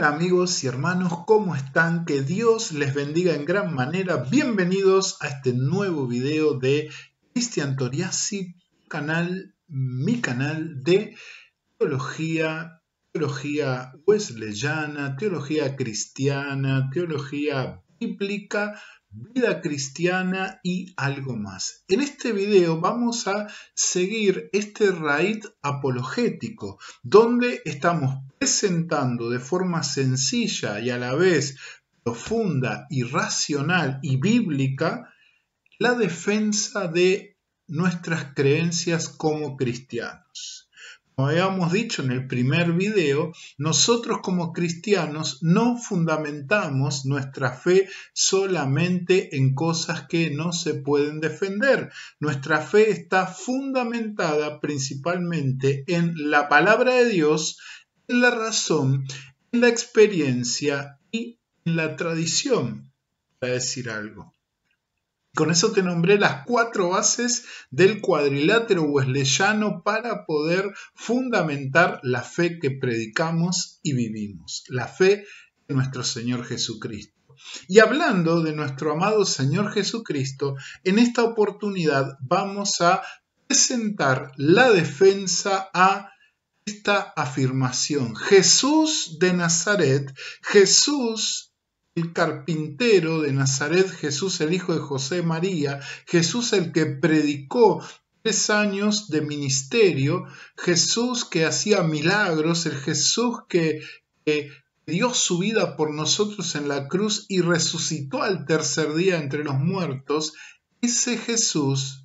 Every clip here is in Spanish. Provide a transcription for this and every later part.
Hola amigos y hermanos, ¿cómo están? Que Dios les bendiga en gran manera. Bienvenidos a este nuevo video de Cristian Toriasi, mi canal de teología wesleyana, teología cristiana, teología bíblica, vida cristiana y algo más. En este video vamos a seguir este raíz apologético, donde estamos presentando de forma sencilla y a la vez profunda y racional y bíblica la defensa de nuestras creencias como cristianos. Como habíamos dicho en el primer video, nosotros como cristianos no fundamentamos nuestra fe solamente en cosas que no se pueden defender. Nuestra fe está fundamentada principalmente en la palabra de Dios, en la razón, en la experiencia y en la tradición, para decir algo. Con eso te nombré las 4 bases del cuadrilátero wesleyano para poder fundamentar la fe que predicamos y vivimos, la fe en nuestro Señor Jesucristo. Y hablando de nuestro amado Señor Jesucristo, en esta oportunidad vamos a presentar la defensa a esta afirmación. Jesús de Nazaret, Jesús el carpintero de Nazaret, Jesús el hijo de José María, Jesús el que predicó 3 años de ministerio, Jesús que hacía milagros, el Jesús que dio su vida por nosotros en la cruz y resucitó al tercer día entre los muertos, ese Jesús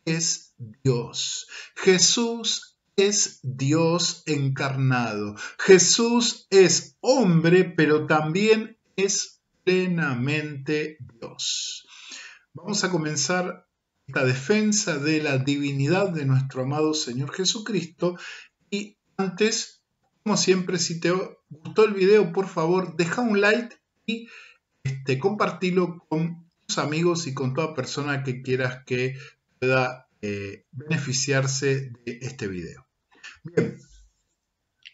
es Dios. Jesús es Dios encarnado. Jesús es hombre, pero también es plenamente Dios. Vamos a comenzar esta defensa de la divinidad de nuestro amado Señor Jesucristo y antes, como siempre, si te gustó el video, por favor, deja un like y compartilo con tus amigos y con toda persona que quieras que pueda beneficiarse de este video. Bien.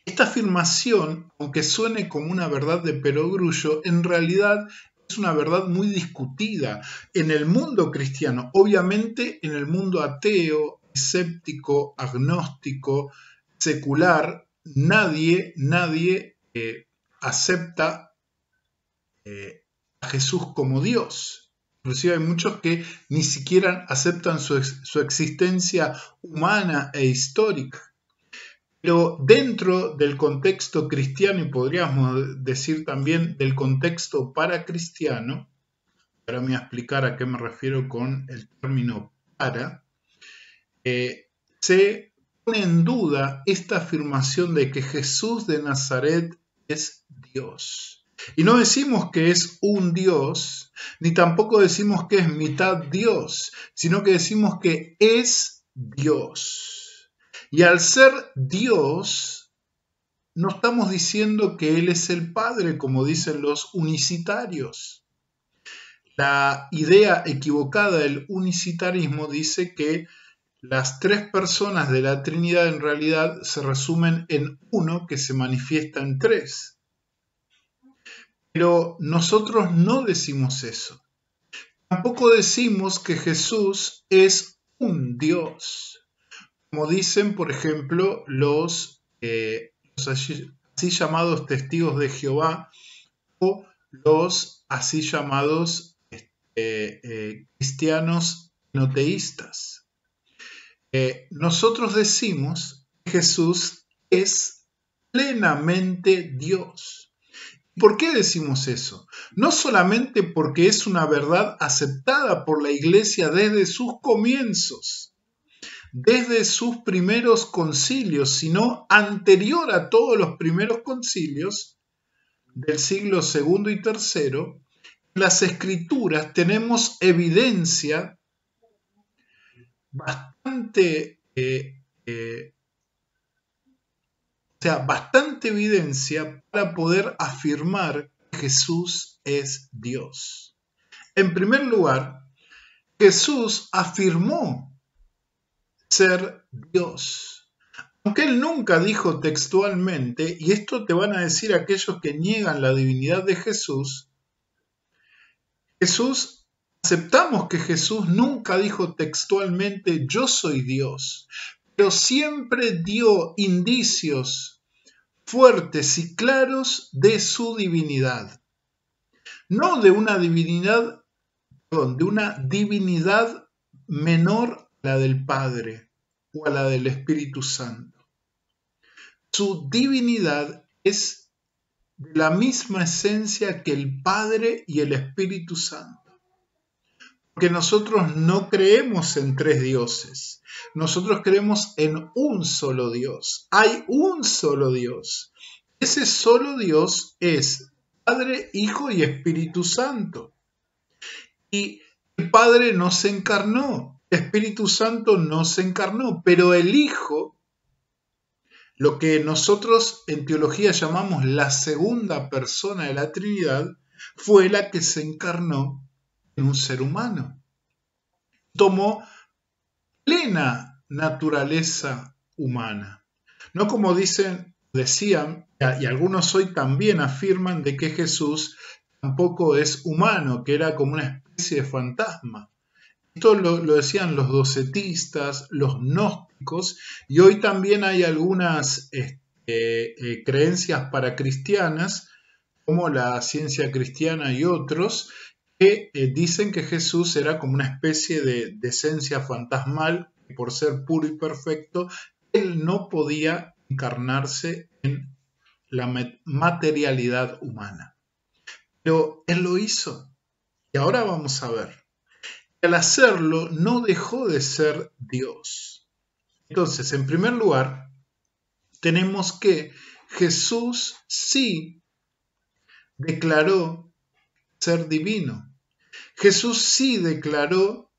Esta afirmación, aunque suene como una verdad de perogrullo, en realidad es una verdad muy discutida en el mundo cristiano. Obviamente en el mundo ateo, escéptico, agnóstico, secular, nadie acepta a Jesús como Dios. Inclusive hay muchos que ni siquiera aceptan su existencia humana e histórica. Pero dentro del contexto cristiano, y podríamos decir también del contexto paracristiano, ahora me voy a explicar a qué me refiero con el término para, se pone en duda esta afirmación de que Jesús de Nazaret es Dios. Y no decimos que es un Dios, ni tampoco decimos que es mitad Dios, sino que decimos que es Dios. Y al ser Dios, no estamos diciendo que Él es el Padre, como dicen los unicitarios. La idea equivocada del unicitarismo dice que las 3 personas de la Trinidad en realidad se resumen en uno que se manifiesta en 3. Pero nosotros no decimos eso. Tampoco decimos que Jesús es un Dios. Como dicen, por ejemplo, los así llamados testigos de Jehová o los así llamados cristianos enoteístas. Nosotros decimos que Jesús es plenamente Dios. ¿Por qué decimos eso? No solamente porque es una verdad aceptada por la Iglesia desde sus comienzos, desde sus primeros concilios, sino anterior a todos los primeros concilios del siglo II y III, en las Escrituras tenemos evidencia bastante evidencia para poder afirmar que Jesús es Dios. En primer lugar, Jesús afirmó ser Dios. Aunque él nunca dijo textualmente, y esto te van a decir aquellos que niegan la divinidad de Jesús, aceptamos que Jesús nunca dijo textualmente yo soy Dios, pero siempre dio indicios fuertes y claros de su divinidad. No de una divinidad, perdón, de una divinidad menor a la del Padre o a la del Espíritu Santo. Su divinidad es de la misma esencia que el Padre y el Espíritu Santo. Porque nosotros no creemos en tres dioses, nosotros creemos en un solo Dios. Hay un solo Dios. Ese solo Dios es Padre, Hijo y Espíritu Santo. Y el Padre no se encarnó, el Espíritu Santo no se encarnó, pero el Hijo, lo que nosotros en teología llamamos la segunda persona de la Trinidad, fue la que se encarnó en un ser humano. Tomó plena naturaleza humana. No como decían, y algunos hoy también afirman de que Jesús tampoco es humano, que era como una especie de fantasma. Esto lo decían los docetistas, los gnósticos, y hoy también hay algunas creencias paracristianas, como la ciencia cristiana y otros, que dicen que Jesús era como una especie de esencia fantasmal, que por ser puro y perfecto, él no podía encarnarse en la materialidad humana. Pero él lo hizo. Y ahora vamos a ver. Al hacerlo, no dejó de ser Dios. Entonces, en primer lugar, tenemos que Jesús sí declaró ser divino. Jesús sí declaró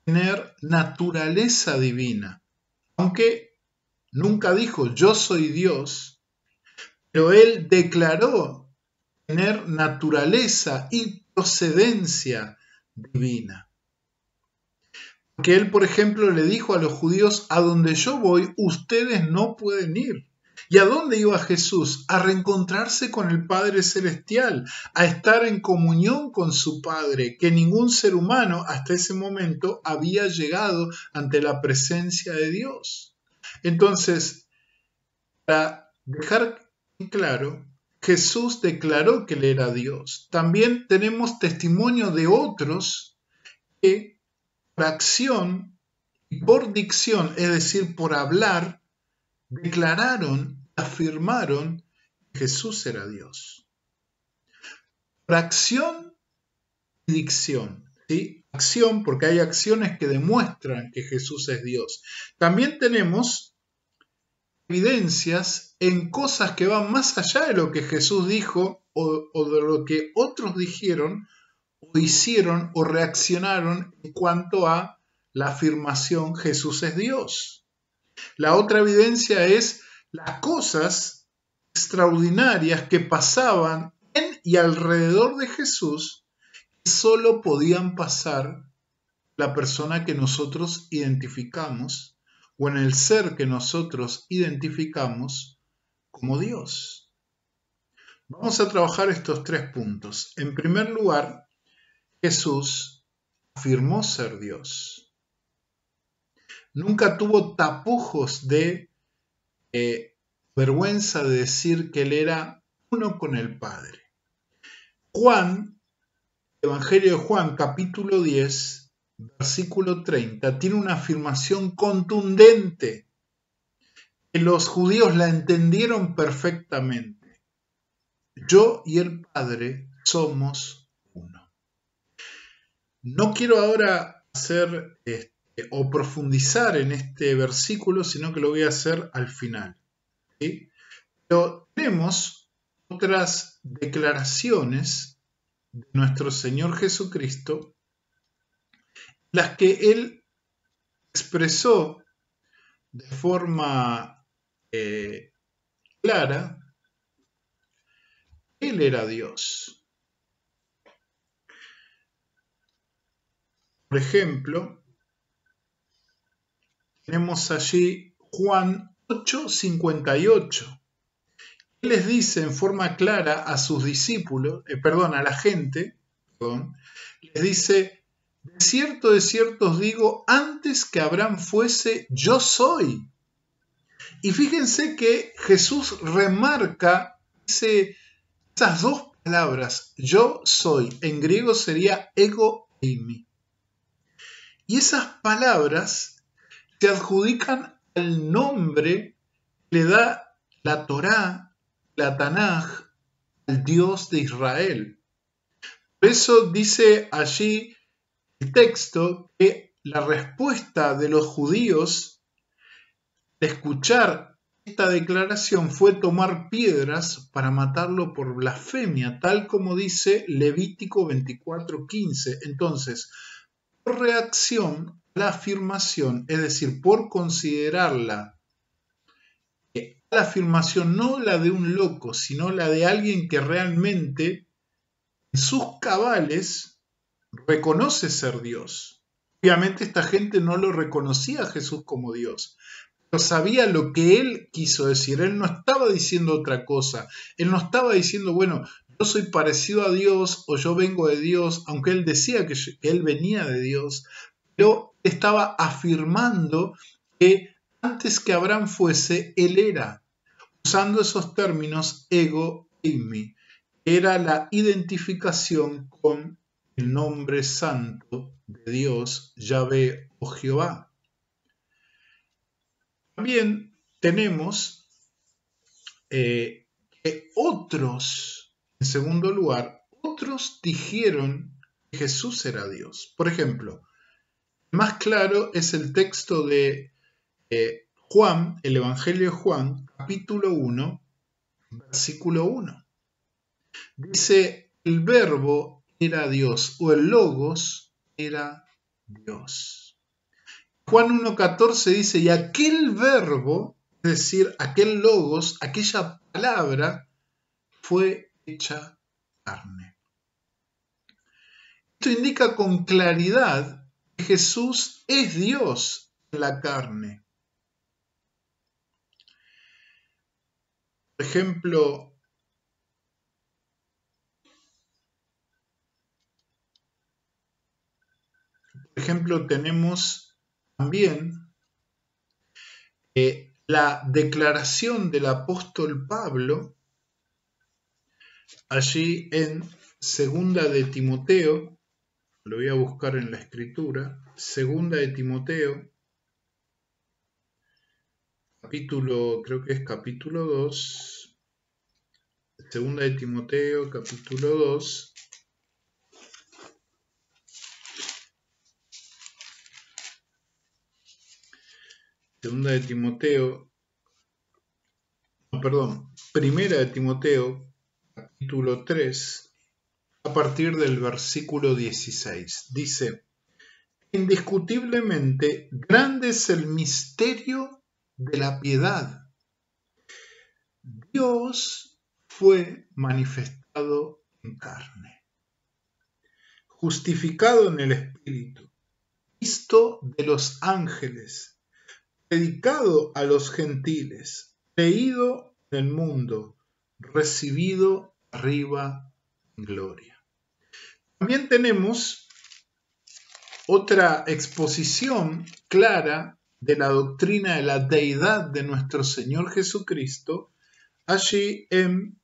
tener naturaleza divina, aunque nunca dijo yo soy Dios, pero él declaró tener naturaleza y procedencia divina. Que él, por ejemplo, le dijo a los judíos, a donde yo voy, ustedes no pueden ir. ¿Y a dónde iba Jesús? A reencontrarse con el Padre Celestial, a estar en comunión con su Padre, que ningún ser humano hasta ese momento había llegado ante la presencia de Dios. Entonces, para dejar claro, Jesús declaró que él era Dios. También tenemos testimonio de otros que por acción y por dicción, es decir, por hablar, declararon, afirmaron que Jesús era Dios. Por acción y dicción, ¿sí? Acción, porque hay acciones que demuestran que Jesús es Dios. También tenemos evidencias en cosas que van más allá de lo que Jesús dijo o de lo que otros dijeron o hicieron o reaccionaron en cuanto a la afirmación Jesús es Dios. La otra evidencia es las cosas extraordinarias que pasaban en y alrededor de Jesús que solo podían pasar la persona que nosotros identificamos o en el ser que nosotros identificamos como Dios. Vamos a trabajar estos tres puntos. En primer lugar, Jesús afirmó ser Dios. Nunca tuvo tapujos de vergüenza de decir que él era uno con el Padre. Juan, Evangelio de Juan, capítulo 10, versículo 30, tiene una afirmación contundente que los judíos la entendieron perfectamente. Yo y el Padre somos uno. No quiero ahora hacer o profundizar en este versículo, sino que lo voy a hacer al final. ¿Sí? Pero tenemos otras declaraciones de nuestro Señor Jesucristo, las que Él expresó de forma clara, Él era Dios. Por ejemplo, tenemos allí Juan 8:58. Él les dice en forma clara a sus discípulos, a la gente, les dice, de cierto os digo, antes que Abraham fuese, yo soy. Y fíjense que Jesús remarca esas dos palabras, yo soy, en griego sería ego eimi. Y esas palabras se adjudican al nombre que le da la Torá, la Tanaj, al Dios de Israel. Por eso dice allí el texto que la respuesta de los judíos de escuchar esta declaración fue tomar piedras para matarlo por blasfemia, tal como dice Levítico 24:15. Entonces, por reacción a la afirmación, es decir, por considerarla la afirmación no la de un loco, sino la de alguien que realmente en sus cabales reconoce ser Dios. Obviamente esta gente no lo reconocía a Jesús como Dios, pero sabía lo que él quiso decir. Él no estaba diciendo otra cosa. Él no estaba diciendo, bueno, yo soy parecido a Dios o yo vengo de Dios, aunque él decía que él venía de Dios, pero estaba afirmando que antes que Abraham fuese, él era, usando esos términos ego eimi. Era la identificación con el nombre santo de Dios, Yahvé o Jehová. También tenemos que otros, en segundo lugar, otros dijeron que Jesús era Dios. Por ejemplo, el más claro es el texto de Juan, el Evangelio de Juan, capítulo 1, versículo 1. Dice, el verbo era Dios, o el logos era Dios. Juan 1:14 dice, y aquel verbo, es decir, aquel logos, aquella palabra, fue hecha carne. Esto indica con claridad que Jesús es Dios en la carne. Por ejemplo, tenemos también la declaración del apóstol Pablo allí en segunda de Timoteo, lo voy a buscar en la escritura, segunda de Timoteo, creo que es capítulo 2, segunda de Timoteo, capítulo 2, primera de Timoteo, capítulo 3, a partir del versículo 16. Dice, indiscutiblemente grande es el misterio de la piedad. Dios fue manifestado en carne, justificado en el Espíritu, visto de los ángeles, predicado a los gentiles, creído en el mundo, recibido arriba en gloria. También tenemos otra exposición clara de la doctrina de la deidad de nuestro Señor Jesucristo, allí en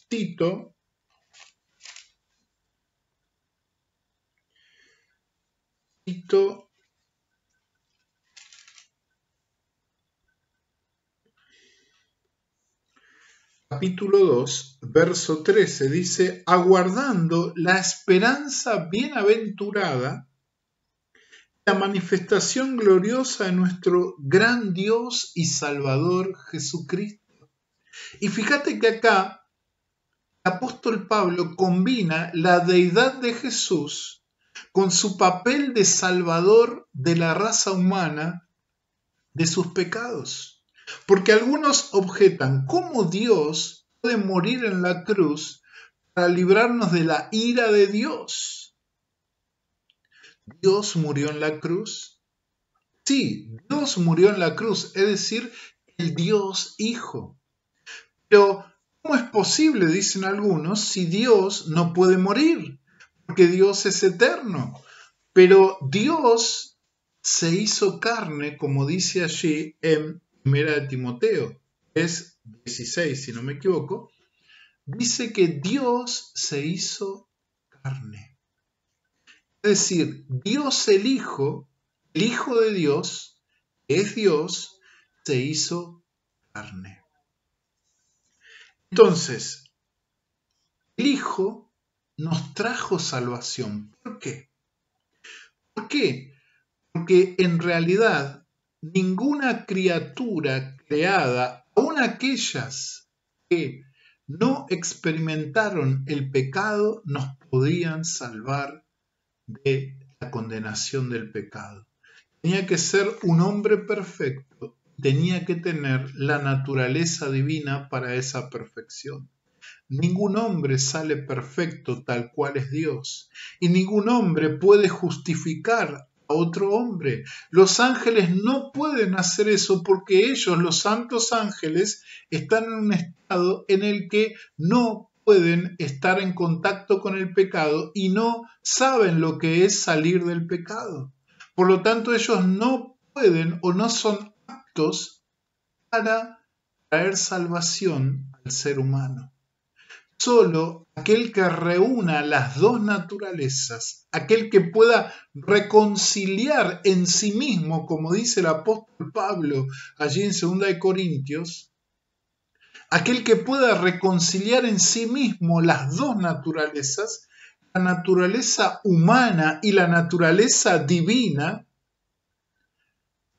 Tito, capítulo 2, verso 13, dice, aguardando la esperanza bienaventurada, la manifestación gloriosa de nuestro gran Dios y Salvador Jesucristo. Y fíjate que acá el apóstol Pablo combina la deidad de Jesús con su papel de salvador de la raza humana de sus pecados. Porque algunos objetan, ¿cómo Dios puede morir en la cruz para librarnos de la ira de Dios? ¿Dios murió en la cruz? Sí, Dios murió en la cruz, es decir, el Dios Hijo. Pero, ¿cómo es posible, dicen algunos, si Dios no puede morir? Porque Dios es eterno. Pero Dios se hizo carne, como dice allí en 1 Timoteo 3:16, si no me equivoco, dice que Dios se hizo carne. Es decir, Dios el Hijo de Dios, que es Dios, se hizo carne. Entonces, el Hijo nos trajo salvación. ¿Por qué? ¿Por qué? Porque en realidad ninguna criatura creada, aun aquellas que no experimentaron el pecado, nos podían salvar de la condenación del pecado. Tenía que ser un hombre perfecto, tenía que tener la naturaleza divina para esa perfección. Ningún hombre sale perfecto tal cual es Dios, y ningún hombre puede justificar a otro hombre. Los ángeles no pueden hacer eso porque ellos, los santos ángeles, están en un estado en el que no pueden estar en contacto con el pecado y no saben lo que es salir del pecado. Por lo tanto, ellos no pueden o no son aptos para traer salvación al ser humano. Solo aquel que reúna las dos naturalezas, aquel que pueda reconciliar en sí mismo, como dice el apóstol Pablo allí en 2 Corintios, aquel que pueda reconciliar en sí mismo las dos naturalezas, la naturaleza humana y la naturaleza divina,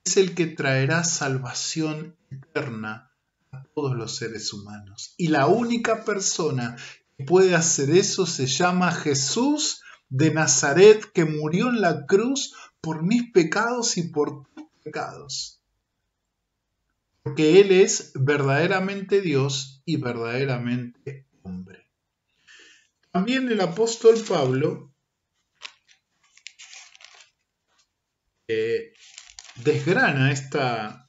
es el que traerá salvación eterna a todos los seres humanos. Y la única persona que puede hacer eso se llama Jesús de Nazaret, que murió en la cruz por mis pecados y por tus pecados. Porque Él es verdaderamente Dios y verdaderamente hombre. También el apóstol Pablo desgrana esta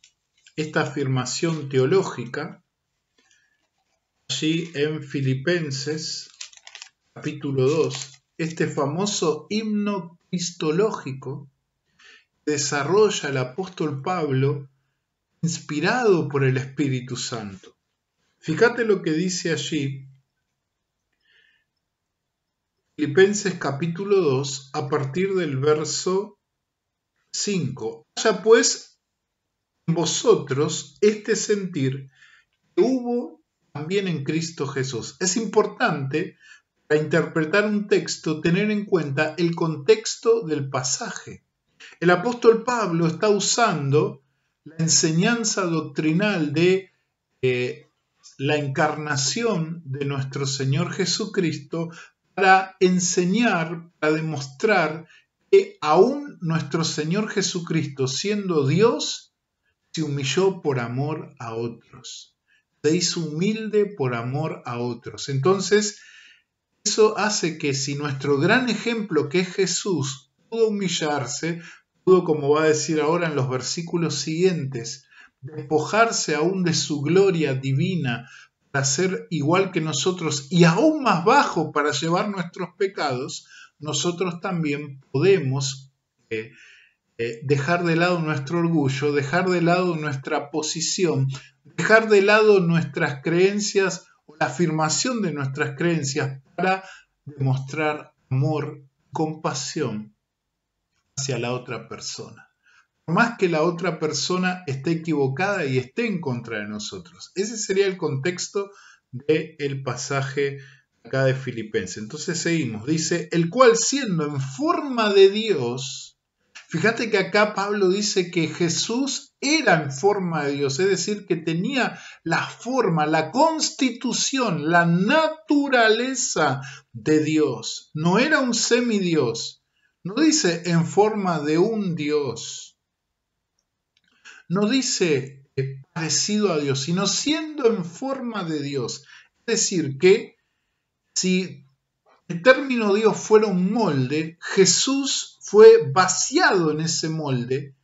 afirmación teológica allí en Filipenses capítulo 2, este famoso himno cristológico que desarrolla el apóstol Pablo inspirado por el Espíritu Santo. Fíjate lo que dice allí Filipenses capítulo 2 a partir del verso 5. Haya pues en vosotros este sentir que hubo también en Cristo Jesús. Es importante para interpretar un texto tener en cuenta el contexto del pasaje. El apóstol Pablo está usando la enseñanza doctrinal de la encarnación de nuestro Señor Jesucristo para enseñar, para demostrar que aún nuestro Señor Jesucristo, siendo Dios, se humilló por amor a otros. Se hizo humilde por amor a otros. Entonces, eso hace que si nuestro gran ejemplo, que es Jesús, pudo humillarse, pudo, como va a decir ahora en los versículos siguientes, despojarse aún de su gloria divina para ser igual que nosotros y aún más bajo para llevar nuestros pecados, nosotros también podemos dejar de lado nuestro orgullo, dejar de lado nuestra posición, dejar de lado nuestras creencias o la afirmación de nuestras creencias para demostrar amor, compasión hacia la otra persona. Por más que la otra persona esté equivocada y esté en contra de nosotros. Ese sería el contexto del pasaje acá de Filipenses. Entonces seguimos. Dice, el cual siendo en forma de Dios, fíjate que acá Pablo dice que Jesús era en forma de Dios, es decir, que tenía la forma, la constitución, la naturaleza de Dios. No era un semidios. No dice en forma de un Dios. No dice parecido a Dios, sino siendo en forma de Dios. Es decir, que si el término Dios fuera un molde, Jesús fue vaciado en ese molde,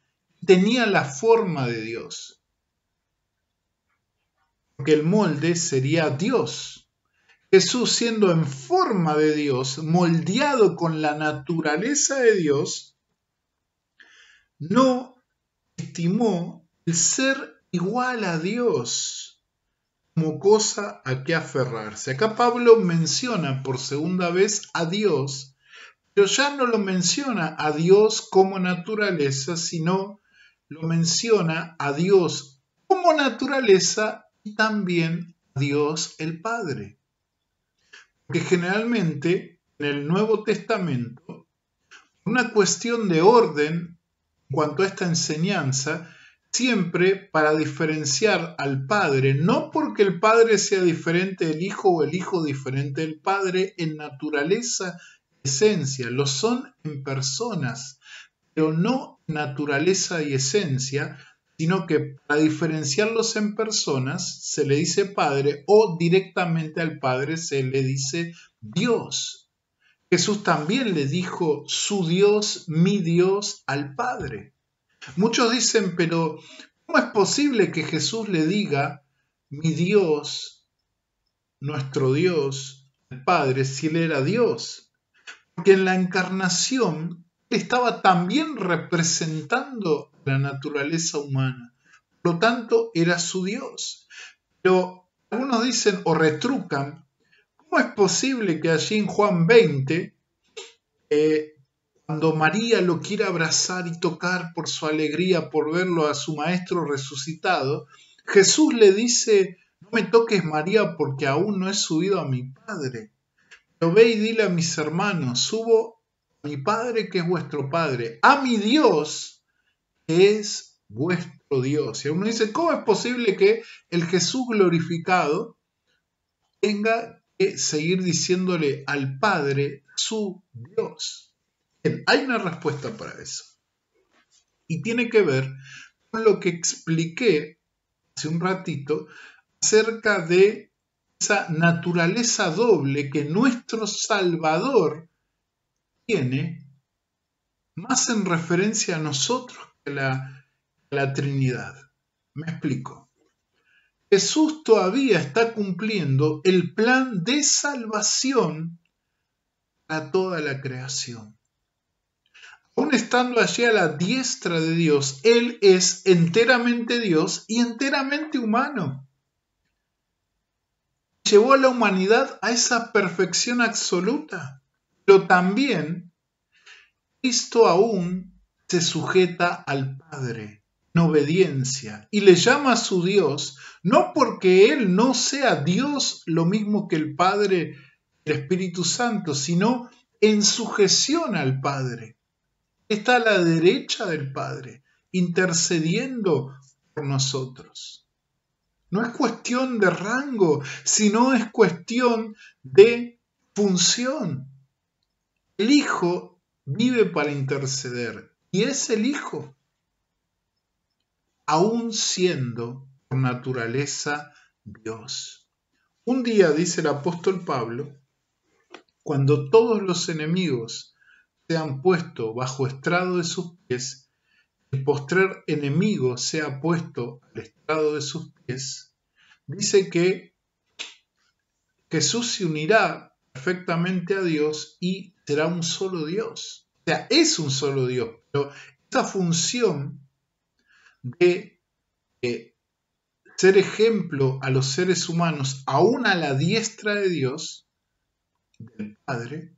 tenía la forma de Dios. porque el molde sería Dios. Jesús, siendo en forma de Dios, moldeado con la naturaleza de Dios, no estimó el ser igual a Dios como cosa a que aferrarse. Acá Pablo menciona por segunda vez a Dios, pero ya no lo menciona a Dios como naturaleza, sino lo menciona a Dios como naturaleza y también a Dios el Padre. Porque generalmente en el Nuevo Testamento, una cuestión de orden en cuanto a esta enseñanza, siempre para diferenciar al Padre, no porque el Padre sea diferente del Hijo o el Hijo diferente del Padre en naturaleza, esencia, lo son en personas, pero no en naturaleza y esencia, sino que para diferenciarlos en personas se le dice Padre o directamente al Padre se le dice Dios. Jesús también le dijo su Dios, mi Dios al Padre. Muchos dicen, pero ¿cómo es posible que Jesús le diga mi Dios, nuestro Dios, al Padre, si él era Dios? Porque en la encarnación estaba también representando la naturaleza humana. Por lo tanto, era su Dios. Pero algunos dicen o retrucan, ¿cómo es posible que allí en Juan 20, cuando María lo quiere abrazar y tocar por su alegría, por verlo a su maestro resucitado, Jesús le dice, no me toques María porque aún no he subido a mi Padre. Pero ve y dile a mis hermanos, subo a mi Padre que es vuestro Padre, a mi Dios que es vuestro Dios. Y uno dice, ¿cómo es posible que el Jesús glorificado tenga que seguir diciéndole al Padre su Dios? Bien, hay una respuesta para eso. Y tiene que ver con lo que expliqué hace un ratito acerca de esa naturaleza doble que nuestro Salvador tiene, más en referencia a nosotros que a la Trinidad. Me explico. Jesús todavía está cumpliendo el plan de salvación para toda la creación. Aún estando allí a la diestra de Dios, Él es enteramente Dios y enteramente humano. Llevó a la humanidad a esa perfección absoluta, pero también Cristo aún se sujeta al Padre en obediencia y le llama a su Dios, no porque Él no sea Dios lo mismo que el Padre, el Espíritu Santo, sino en sujeción al Padre. Está a la derecha del Padre, intercediendo por nosotros. No es cuestión de rango, sino es cuestión de función. El Hijo vive para interceder y es el Hijo, aún siendo por naturaleza Dios. Un día, dice el apóstol Pablo, cuando todos los enemigos sean puestos bajo estrado de sus pies, el postrer enemigo sea puesto al estrado de sus pies, dice que Jesús se unirá perfectamente a Dios y será un solo Dios. O sea, es un solo Dios, pero esa función de ser ejemplo a los seres humanos, aún a la diestra de Dios, del Padre,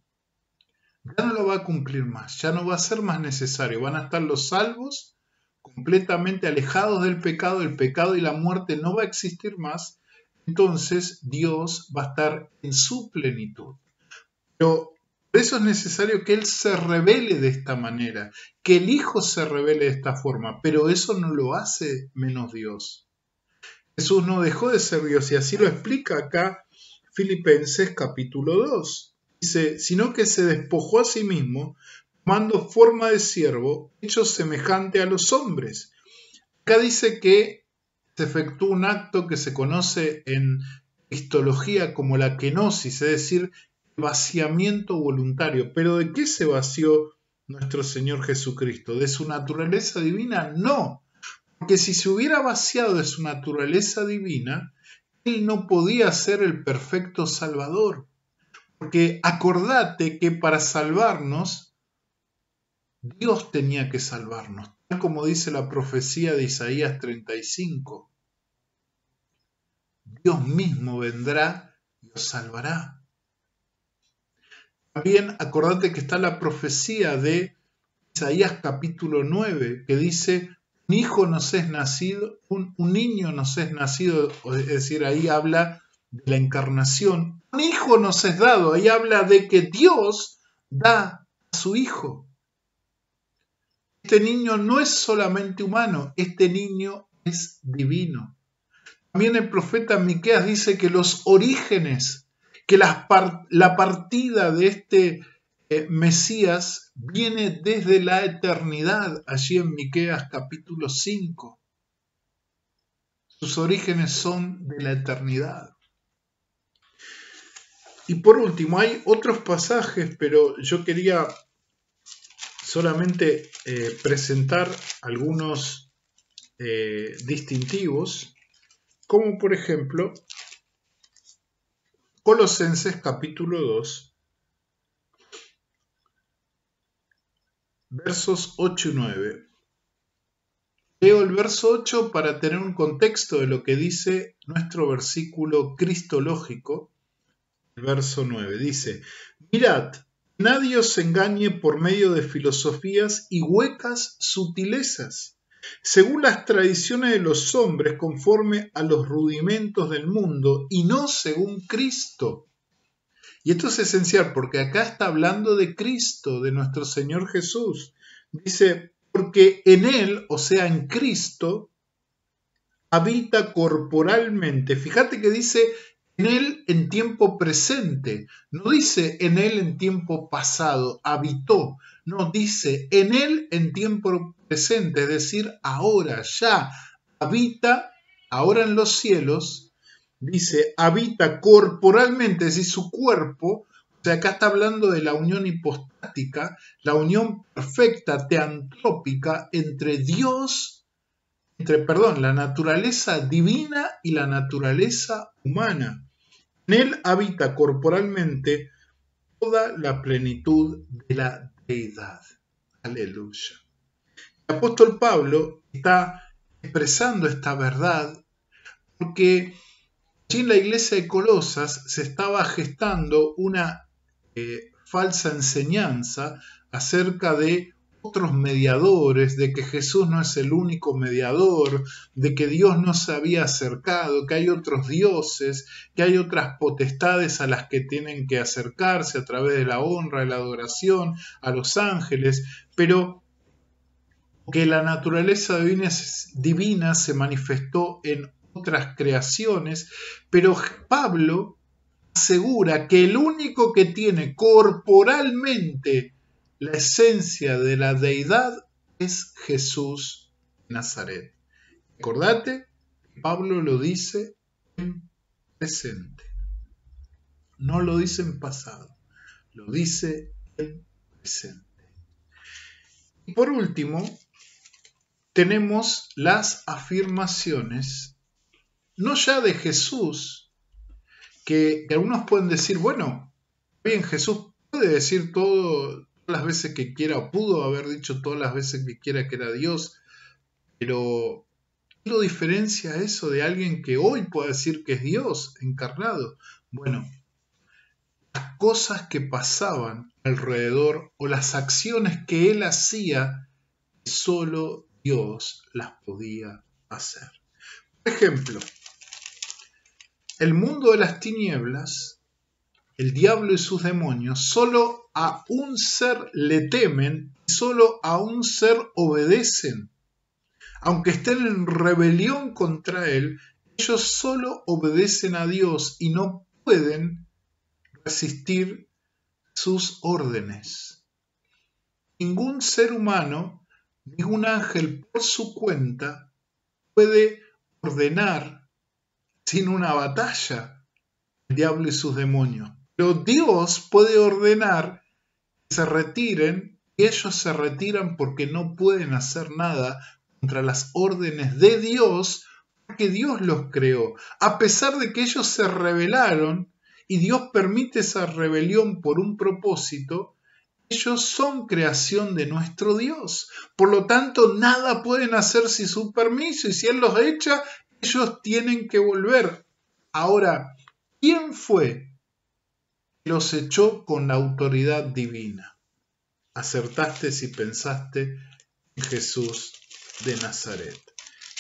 ya no lo va a cumplir más, ya no va a ser más necesario. Van a estar los salvos completamente alejados del pecado, el pecado y la muerte no va a existir más, entonces Dios va a estar en su plenitud. Pero por eso es necesario que Él se revele de esta manera, que el Hijo se revele de esta forma, pero eso no lo hace menos Dios. Jesús no dejó de ser Dios y así lo explica acá Filipenses capítulo 2. Dice, sino que se despojó a sí mismo, tomando forma de siervo, hecho semejante a los hombres. Acá dice que se efectuó un acto que se conoce en cristología como la kenosis, es decir, vaciamiento voluntario. ¿Pero de qué se vació nuestro Señor Jesucristo? ¿De su naturaleza divina? No, porque si se hubiera vaciado de su naturaleza divina, Él no podía ser el perfecto Salvador. Porque acordate que para salvarnos, Dios tenía que salvarnos, tal como dice la profecía de Isaías 35. Dios mismo vendrá y os salvará. También acordate que está la profecía de Isaías capítulo 9, que dice, un hijo nos es nacido, un niño nos es nacido, es decir, ahí habla de la encarnación. Un hijo nos es dado, ahí habla de que Dios da a su hijo. Este niño no es solamente humano, este niño es divino. También el profeta Miqueas dice que los orígenes, que la partida de este Mesías viene desde la eternidad, allí en Miqueas capítulo 5. Sus orígenes son de la eternidad. Y por último, hay otros pasajes, pero yo quería solamente presentar algunos distintivos, como por ejemplo Colosenses capítulo 2, versos 8 y 9. Leo el verso 8 para tener un contexto de lo que dice nuestro versículo cristológico. El verso 9 dice, mirad, nadie os engañe por medio de filosofías y huecas sutilezas, según las tradiciones de los hombres conforme a los rudimentos del mundo y no según Cristo. Y esto es esencial porque acá está hablando de Cristo, de nuestro Señor Jesús. Dice, porque en Él, o sea, en Cristo, habita corporalmente. Fíjate que dice en Él en tiempo presente. No dice en Él en tiempo pasado, habitó. No, dice en Él en tiempo presente, es decir, ahora, ya. Habita, ahora en los cielos, dice, habita corporalmente, es decir, su cuerpo. O sea, acá está hablando de la unión hipostática, la unión perfecta, teantrópica entre Dios, la naturaleza divina y la naturaleza humana. En él habita corporalmente toda la plenitud de la deidad. Aleluya. El apóstol Pablo está expresando esta verdad porque allí en la iglesia de Colosas se estaba gestando una falsa enseñanza acerca de otros mediadores, de que Jesús no es el único mediador, de que Dios no se había acercado, que hay otros dioses, que hay otras potestades a las que tienen que acercarse a través de la honra, de la adoración, a los ángeles, pero que la naturaleza divina se manifestó en otras creaciones, pero Pablo asegura que el único que tiene corporalmente la esencia de la deidad es Jesús de Nazaret. Acordate, Pablo lo dice en presente, no lo dice en pasado, lo dice en presente. Y por último, tenemos las afirmaciones, no ya de Jesús, que algunos pueden decir, bueno, bien, Jesús puede decir todas las veces que quiera, o pudo haber dicho todas las veces que quiera que era Dios, pero ¿qué lo diferencia eso de alguien que hoy puede decir que es Dios encarnado? Bueno, las cosas que pasaban alrededor o las acciones que él hacía, solo Dios las podía hacer. Por ejemplo, el mundo de las tinieblas, el diablo y sus demonios, solo a un ser le temen y solo a un ser obedecen. Aunque estén en rebelión contra él, ellos solo obedecen a Dios y no pueden resistir sus órdenes. Ningún ser humano, ningún ángel por su cuenta puede ordenar sin una batalla al diablo y sus demonios. Pero Dios puede ordenar que se retiren y ellos se retiran porque no pueden hacer nada contra las órdenes de Dios, porque Dios los creó, a pesar de que ellos se rebelaron y Dios permite esa rebelión por un propósito. Ellos son creación de nuestro Dios. Por lo tanto, nada pueden hacer sin su permiso y si Él los echa, ellos tienen que volver. Ahora, ¿quién fue que los echó con la autoridad divina? Acertaste si pensaste en Jesús de Nazaret.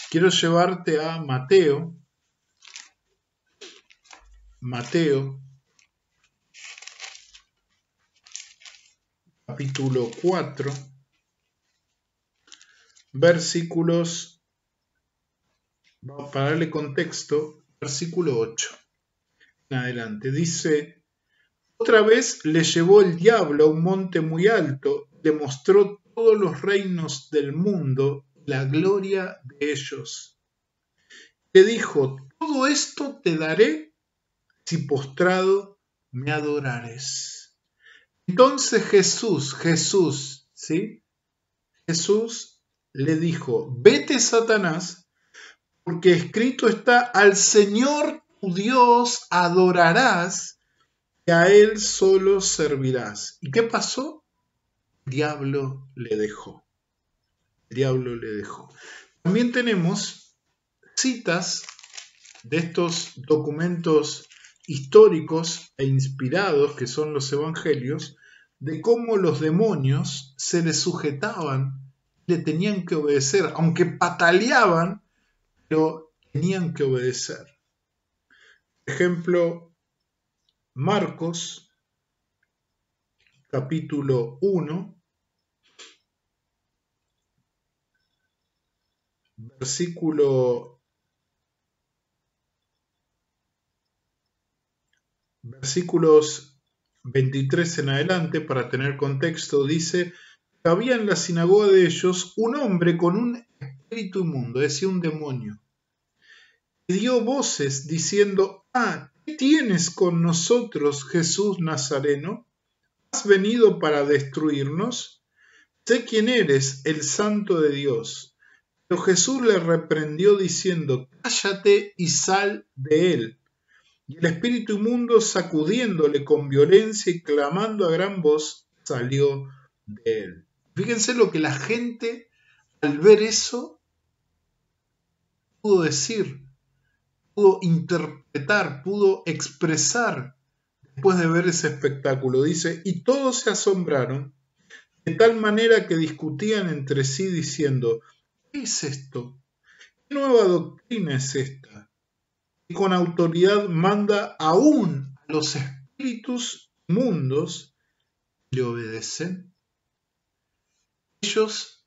Quiero llevarte a Mateo, capítulo 4, versículos, para darle contexto, versículo 8 en adelante. Dice: otra vez le llevó el diablo a un monte muy alto, le mostró todos los reinos del mundo, la gloria de ellos. Le dijo: todo esto te daré si postrado me adorares. Entonces Jesús, ¿sí? Jesús le dijo: vete, Satanás, porque escrito está: al Señor tu Dios adorarás y a Él solo servirás. ¿Y qué pasó? El diablo le dejó. El diablo le dejó. También tenemos citas de estos documentos históricos e inspirados que son los evangelios, de cómo los demonios se le sujetaban, le tenían que obedecer, aunque pataleaban, pero tenían que obedecer. Por ejemplo, Marcos, capítulo 1, versículos 23 en adelante, para tener contexto, dice: había en la sinagoga de ellos un hombre con un espíritu inmundo, es decir, un demonio, y dio voces diciendo: ¿qué tienes con nosotros, Jesús Nazareno? ¿Has venido para destruirnos? Sé quién eres, el Santo de Dios. Pero Jesús le reprendió diciendo: cállate y sal de él. Y el espíritu inmundo, sacudiéndole con violencia y clamando a gran voz, salió de él. Fíjense lo que la gente, al ver eso, pudo decir, pudo interpretar, pudo expresar después de ver ese espectáculo. Dice: y todos se asombraron, de tal manera que discutían entre sí diciendo: ¿qué es esto? ¿Qué nueva doctrina es esta? Que con autoridad manda aún a los espíritus inmundos y le obedecen. Ellos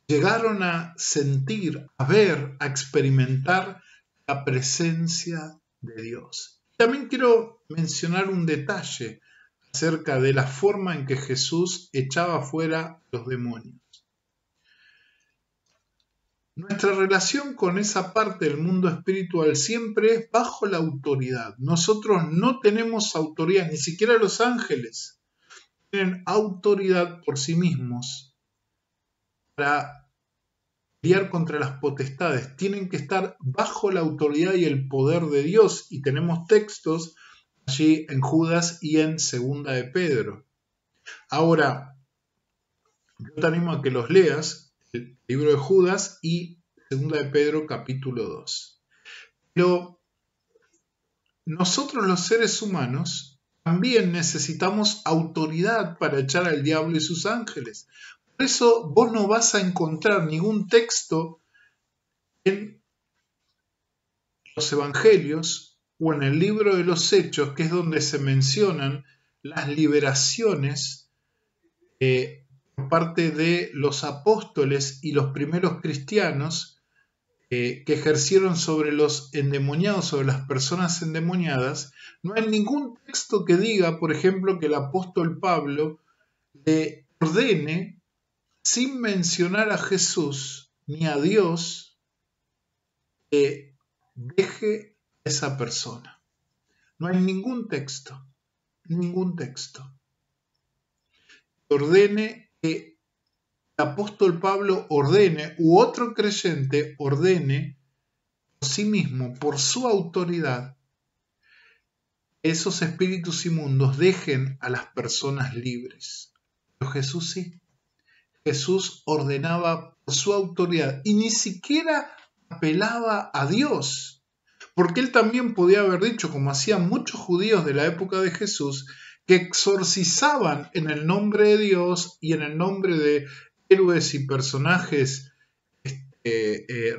llegaron a sentir, a ver, a experimentar la presencia de Dios. También quiero mencionar un detalle acerca de la forma en que Jesús echaba fuera a los demonios. Nuestra relación con esa parte del mundo espiritual siempre es bajo la autoridad. Nosotros no tenemos autoridad, ni siquiera los ángeles tienen autoridad por sí mismos para pelear contra las potestades. Tienen que estar bajo la autoridad y el poder de Dios. Y tenemos textos allí en Judas y en Segunda de Pedro. Ahora, yo te animo a que los leas, el libro de Judas y Segunda de Pedro capítulo 2. Pero nosotros los seres humanos también necesitamos autoridad para echar al diablo y sus ángeles. Por eso vos no vas a encontrar ningún texto en los evangelios o en el libro de los Hechos, que es donde se mencionan las liberaciones por parte de los apóstoles y los primeros cristianos que ejercieron sobre los endemoniados, sobre las personas endemoniadas. No hay ningún texto que diga, por ejemplo, que el apóstol Pablo le ordene, sin mencionar a Jesús ni a Dios, que deje a esa persona. No hay ningún texto que ordene, que el apóstol Pablo ordene, u otro creyente ordene, por sí mismo, por su autoridad, esos espíritus inmundos dejen a las personas libres. Pero Jesús sí. Jesús ordenaba por su autoridad y ni siquiera apelaba a Dios, porque él también podía haber dicho, como hacían muchos judíos de la época de Jesús, que exorcizaban en el nombre de Dios y en el nombre de héroes y personajes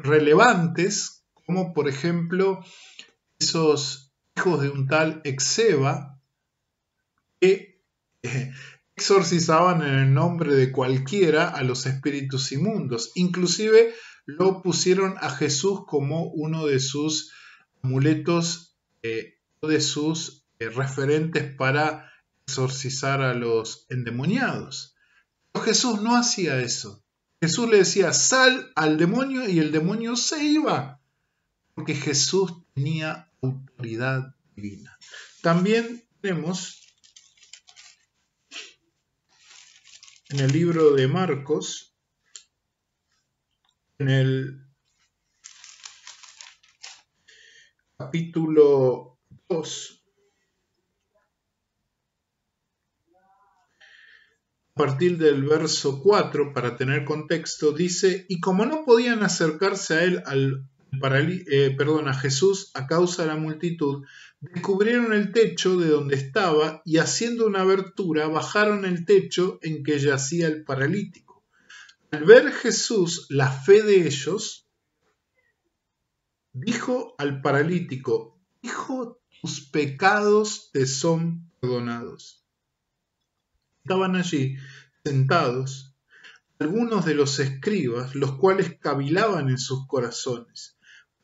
relevantes, como por ejemplo esos hijos de un tal Exeba que exorcizaban en el nombre de cualquiera a los espíritus inmundos. Inclusive lo pusieron a Jesús como uno de sus amuletos, de sus referentes para exorcizar a los endemoniados. Pero Jesús no hacía eso. Jesús le decía, sal al demonio y el demonio se iba, porque Jesús tenía autoridad divina. También tenemos en el libro de Marcos, en el capítulo 2, a partir del verso 4, para tener contexto, dice, y como no podían acercarse a él, a Jesús a causa de la multitud, descubrieron el techo de donde estaba y haciendo una abertura bajaron el techo en que yacía el paralítico. Al ver Jesús la fe de ellos, dijo al paralítico, hijo, tus pecados te son perdonados. Estaban allí sentados algunos de los escribas, los cuales cavilaban en sus corazones.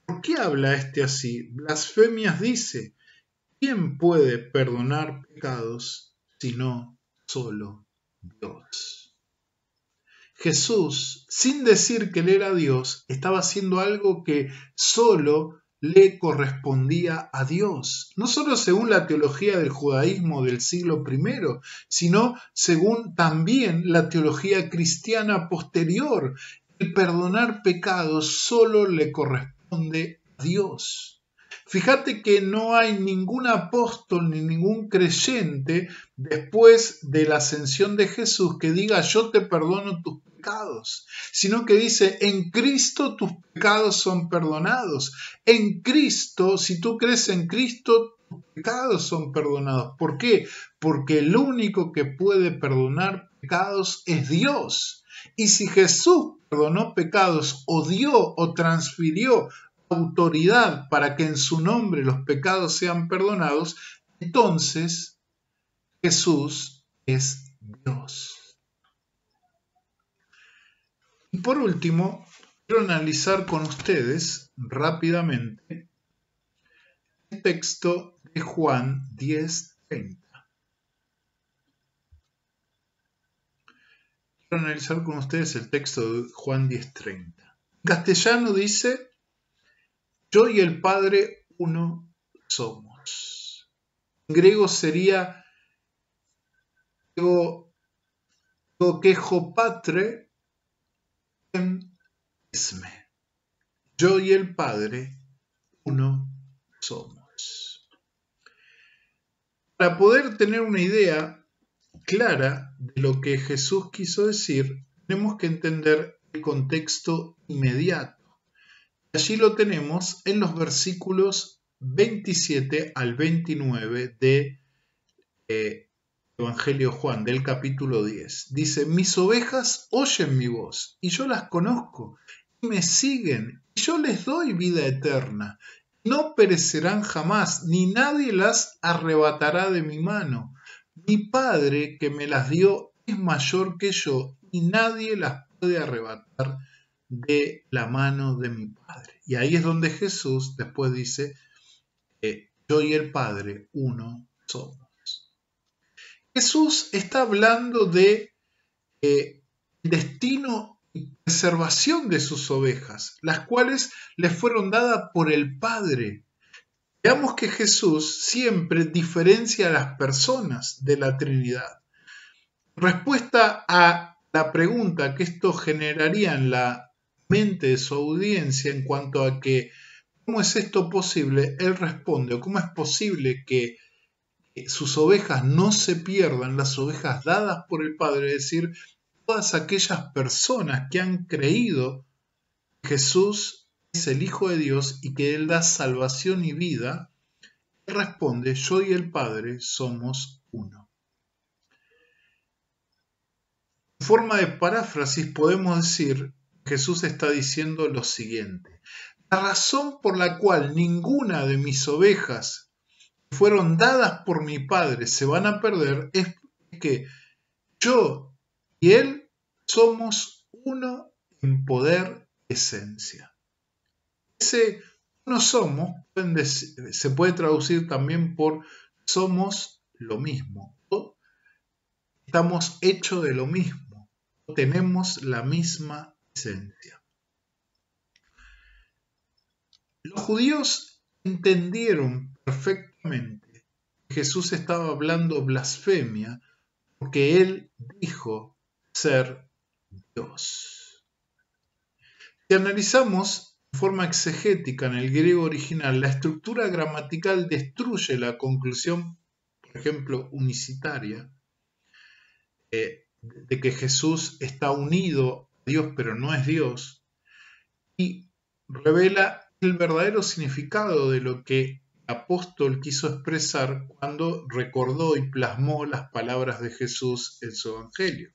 ¿Por qué habla este así? Blasfemias dice. ¿Quién puede perdonar pecados sino solo Dios? Jesús, sin decir que él era Dios, estaba haciendo algo que solo le correspondía a Dios, no solo según la teología del judaísmo del siglo I, sino según también la teología cristiana posterior. El perdonar pecados solo le corresponde a Dios. Fíjate que no hay ningún apóstol ni ningún creyente después de la ascensión de Jesús que diga yo te perdono tus pecados, sino que dice en Cristo tus pecados son perdonados. En Cristo, si tú crees en Cristo, tus pecados son perdonados. ¿Por qué? Porque el único que puede perdonar pecados es Dios. Y si Jesús perdonó pecados o dio o transfirió autoridad para que en su nombre los pecados sean perdonados, entonces Jesús es Dios. Y por último, quiero analizar con ustedes rápidamente el texto de Juan 10:30. Quiero analizar con ustedes el texto de Juan 10:30. En castellano dice, yo y el Padre uno somos. En griego sería ego quejo patre en esme. Yo y el Padre uno somos. Para poder tener una idea clara de lo que Jesús quiso decir, tenemos que entender el contexto inmediato. Allí lo tenemos en los versículos 27 al 29 de Evangelio Juan, del capítulo 10. Dice, mis ovejas oyen mi voz, y yo las conozco, y me siguen, y yo les doy vida eterna. No perecerán jamás, ni nadie las arrebatará de mi mano. Mi Padre que me las dio es mayor que yo, y nadie las puede arrebatar de la mano de mi Padre. Y ahí es donde Jesús después dice, yo y el Padre uno somos. Jesús está hablando de destino y preservación de sus ovejas, las cuales le fueron dadas por el Padre. Veamos que Jesús siempre diferencia a las personas de la Trinidad. Respuesta a la pregunta que esto generaría en la mente de su audiencia en cuanto a que ¿Cómo es esto posible? Él responde, ¿cómo es posible que sus ovejas no se pierdan, las ovejas dadas por el Padre? Es decir, todas aquellas personas que han creído que Jesús es el Hijo de Dios y que Él da salvación y vida. Él responde, yo y el Padre somos uno. En forma de paráfrasis podemos decir, Jesús está diciendo lo siguiente: la razón por la cual ninguna de mis ovejas que fueron dadas por mi Padre se van a perder es que yo y Él somos uno en poder y esencia. Ese uno somos se puede traducir también por somos lo mismo. Estamos hechos de lo mismo. Tenemos la misma esencia. Los judíos entendieron perfectamente que Jesús estaba hablando blasfemia porque Él dijo ser Dios. Si analizamos de forma exegética en el griego original, la estructura gramatical destruye la conclusión, por ejemplo, unicitaria, de que Jesús está unido a Dios pero no es Dios, y revela el verdadero significado de lo que el apóstol quiso expresar cuando recordó y plasmó las palabras de Jesús en su evangelio.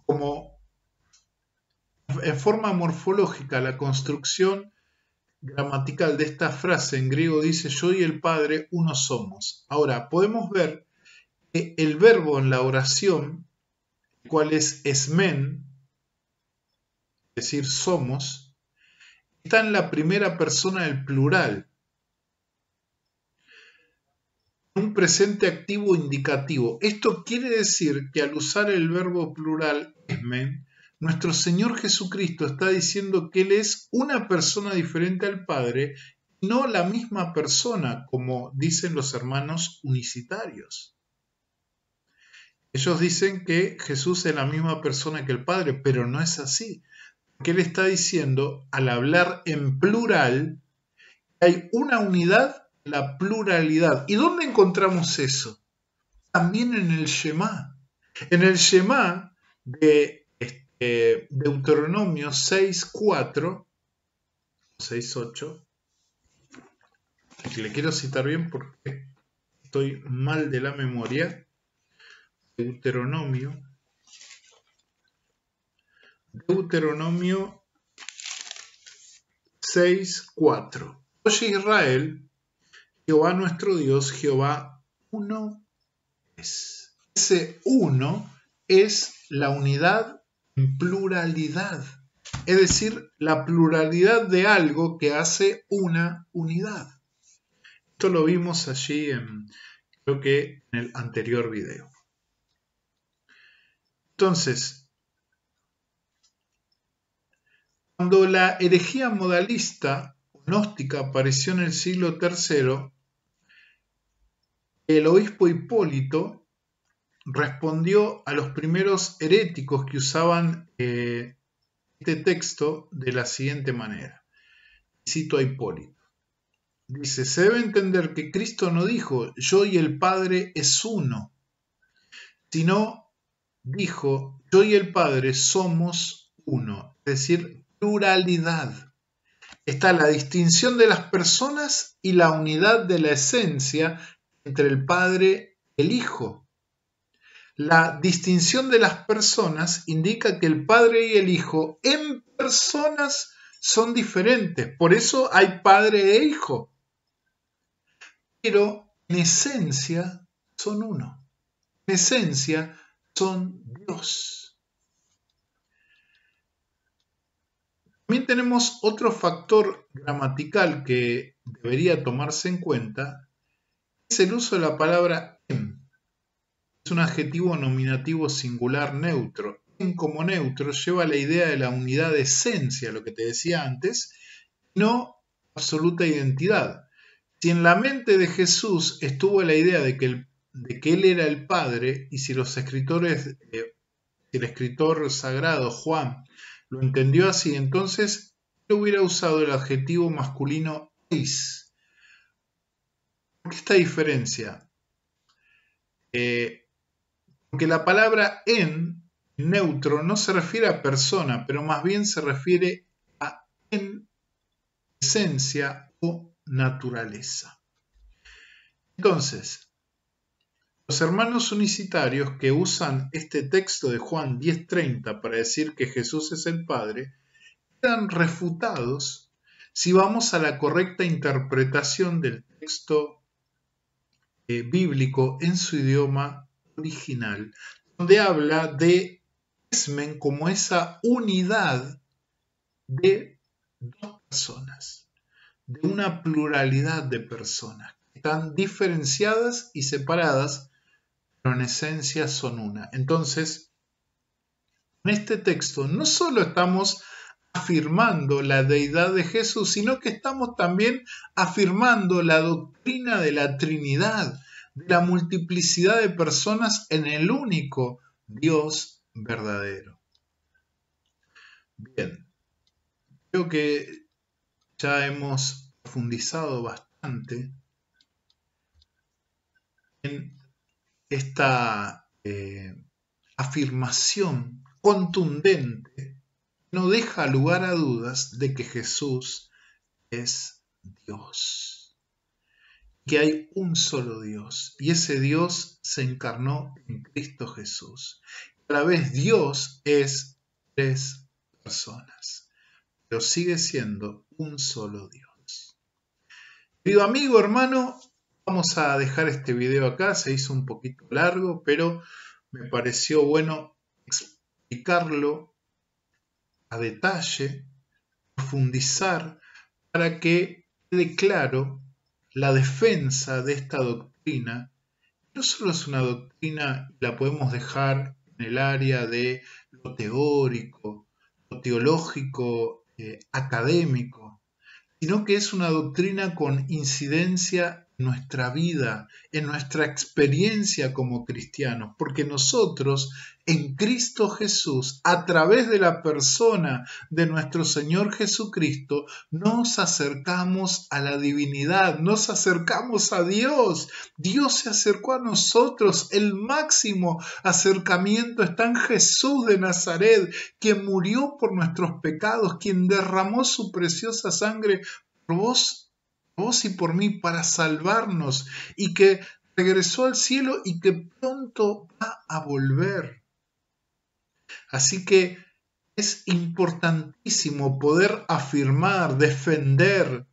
Como en forma morfológica, la construcción gramatical de esta frase en griego dice yo y el Padre uno somos. Ahora, podemos ver que el verbo en la oración, el cual es esmen, es decir, somos, está en la primera persona del plural, un presente activo indicativo. Esto quiere decir que al usar el verbo plural esmen, nuestro Señor Jesucristo está diciendo que Él es una persona diferente al Padre, y no la misma persona, como dicen los hermanos unicitarios. Ellos dicen que Jesús es la misma persona que el Padre, pero no es así. Porque Él está diciendo, al hablar en plural, hay una unidad, la pluralidad. ¿Y dónde encontramos eso? También en el Shema. En el Shema de Deuteronomio 6:4, 6:8, que le quiero citar bien porque estoy mal de la memoria. Deuteronomio 6:4. Oye Israel, Jehová nuestro Dios, Jehová uno es. Ese uno es la unidad en pluralidad, es decir, la pluralidad de algo que hace una unidad. Esto lo vimos allí creo que en el anterior video. Entonces, cuando la herejía modalista o gnóstica apareció en el siglo III, el obispo Hipólito respondió a los primeros heréticos que usaban este texto de la siguiente manera. Cito a Hipólito. Dice, se debe entender que Cristo no dijo, yo y el Padre es uno, sino dijo, yo y el Padre somos uno, es decir, pluralidad. Está la distinción de las personas y la unidad de la esencia entre el Padre y el Hijo. La distinción de las personas indica que el Padre y el Hijo en personas son diferentes, por eso hay Padre e Hijo. Pero en esencia son uno. En esencia son Dios. También tenemos otro factor gramatical que debería tomarse en cuenta, es el uso de la palabra en. Es un adjetivo nominativo singular neutro. En como neutro lleva la idea de la unidad de esencia, lo que te decía antes, no absoluta identidad. Si en la mente de Jesús estuvo la idea de que Él era el Padre, y si los escritores, si el escritor sagrado Juan lo entendió así, entonces yo hubiera usado el adjetivo masculino eis. ¿Por qué esta diferencia? Porque la palabra en neutro no se refiere a persona, pero más bien se refiere a en esencia o naturaleza. Entonces, los hermanos unicitarios que usan este texto de Juan 10:30 para decir que Jesús es el Padre, quedan refutados si vamos a la correcta interpretación del texto bíblico en su idioma original, donde habla de esmen como esa unidad de dos personas, de una pluralidad de personas, que están diferenciadas y separadas, pero en esencia son una. Entonces, en este texto no solo estamos afirmando la deidad de Jesús, sino que estamos también afirmando la doctrina de la Trinidad, de la multiplicidad de personas en el único Dios verdadero. Bien, creo que ya hemos profundizado bastante en esta afirmación contundente, no deja lugar a dudas de que Jesús es Dios, que hay un solo Dios, y ese Dios se encarnó en Cristo Jesús. A la vez Dios es tres personas, pero sigue siendo un solo Dios. Querido amigo, hermano, vamos a dejar este video acá, se hizo un poquito largo, pero me pareció bueno explicarlo a detalle, profundizar, para que quede claro la defensa de esta doctrina. No solo es una doctrina, la podemos dejar en el área de lo teórico, lo teológico, académico, sino que es una doctrina con incidencia en nuestra vida, en nuestra experiencia como cristianos, porque nosotros en Cristo Jesús, a través de la persona de nuestro Señor Jesucristo, nos acercamos a la divinidad, nos acercamos a Dios. Dios se acercó a nosotros. El máximo acercamiento está en Jesús de Nazaret, quien murió por nuestros pecados, quien derramó su preciosa sangre por vos y por mí para salvarnos, y que regresó al cielo y que pronto va a volver. Así que es importantísimo poder afirmar, defender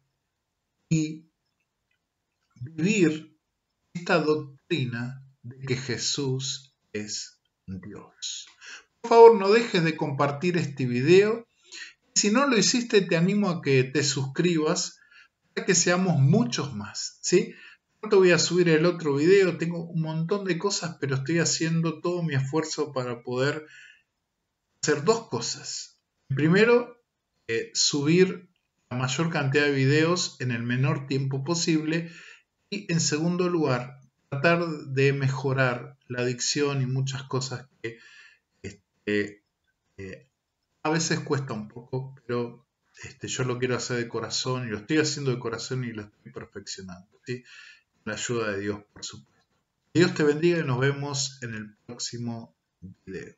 y vivir esta doctrina de que Jesús es Dios. Por favor, no dejes de compartir este video. Si no lo hiciste, te animo a que te suscribas para que seamos muchos más, ¿sí? Pronto voy a subir el otro video, tengo un montón de cosas, pero estoy haciendo todo mi esfuerzo para poder hacer dos cosas. Primero, subir la mayor cantidad de videos en el menor tiempo posible, y en segundo lugar, tratar de mejorar la dicción y muchas cosas que a veces cuesta un poco, pero yo lo quiero hacer de corazón y lo estoy haciendo de corazón y lo estoy perfeccionando, ¿sí? Con la ayuda de Dios, por supuesto. Dios te bendiga y nos vemos en el próximo video.